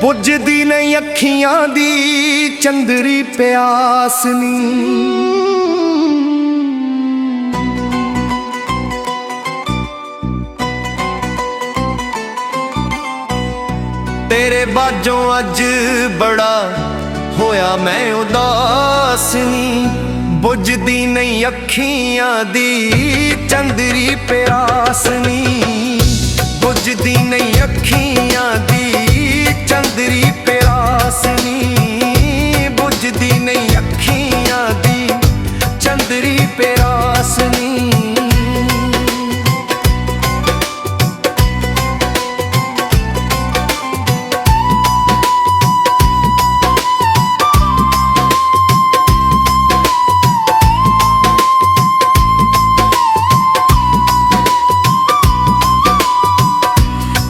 बुझदी नहीं अखियां दी चंदरी प्यास नी। तेरे बाजों अज बड़ा होया मैं उदास नी। बुझदी नहीं अखियां दी चंदरी प्यास नी। बुझदी नहीं अखियां दी चंदरी प्यास नी। बुझदी नहीं अखियां दी चंदरी प्यास नी।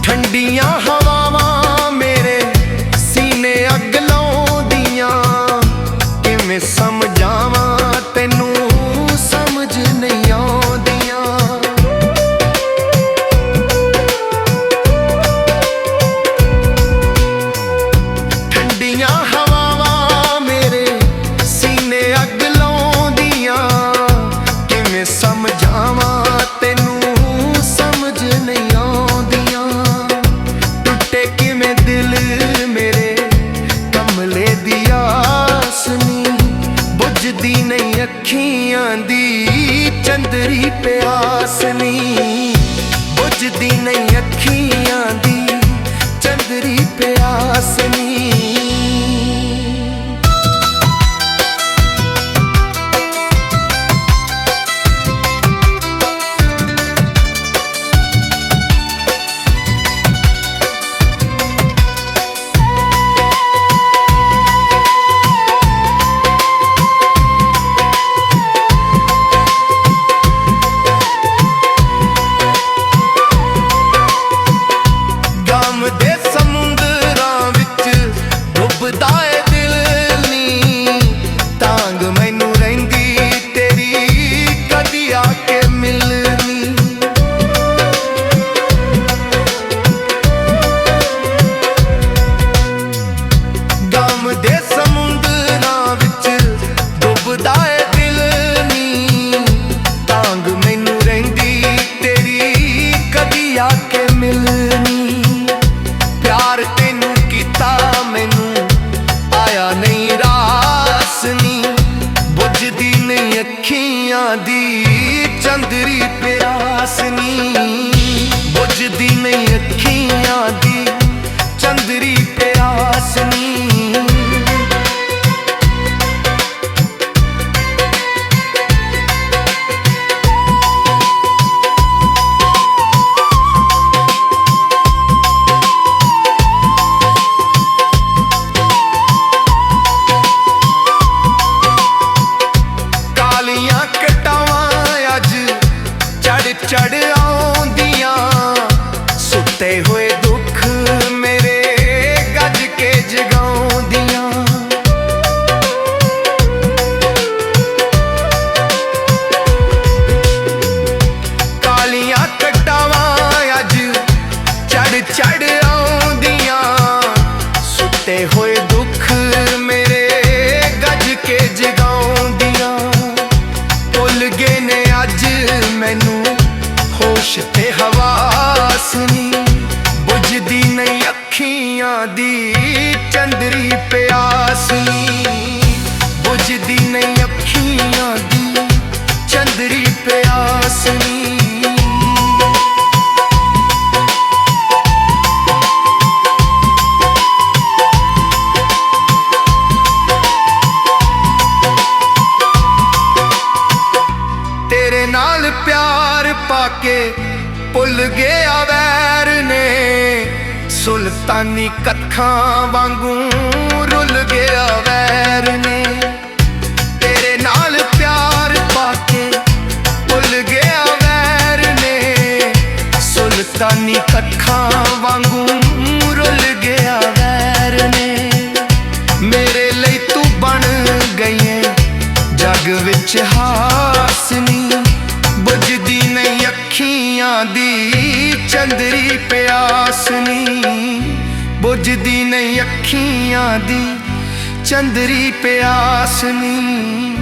ठंडियां हवावां मेरे सीने अग लाउंदियां। किवें समझावां तैनू समझ नहीं आउंदियां। ठंडियां हवावां मेरे सीने अग लाउंदियां। किवें समझावां तैनू समझ नहीं आउंदियां। टुटे किवें दिल मेरे कमले दी आस नी। बुझदी नहीं अखियां दी चंदरी प्यास नी। बुझदी नहीं अखियां दी चंदरी प्यास नी। दे समुंदरां विच डुबदा ए दिल नी। तांग मैनू रहिंदी तेरी कदी आके मिलनी। गम दे समुंदरां विच डुबदा ए दिल नी। तांग मैनू रहिंदी तेरी कदी आके मिलनी। प्यार तेनू कीता मैनू आया नहीं रास नी। बुझदी नहीं अखियां दी चंदरी प्यास नी। बुझदी नहीं अखियां दी चंदरी प्यास नी। कालियां कटावां अज चढ़ चढ़ आउंदियां। सुते हुए दुख मेरे गज के जगाउंदियां। कालियां कटावां अज चढ़ चढ़ आउंदियां। सुते हुए दुख मेरे गज के जगाउंदियां। भुल गए ने अज मैनू होश ते हवास नी। बुझदी नहीं अखियां दी चंदरी प्यास नी। बुझदी नहीं अखियां दी चंदरी प्यास नी। तेरे नाल प्यार पाके भुल गया वैर ने। सुल्तानी कत्थां वांगू रुल गया वैर ने। तेरे नाल प्यार पाके भुल गया वैर ने। सुल्तानी कत्थां वांगू रुल गया वैर ने। मेरे लिए तू बन गई है जग विच हास नी। बुझदी नहीं अखियां दी चंदरी प्यास नी। बुझदी नहीं अखियां दी चंदरी प्यास नी।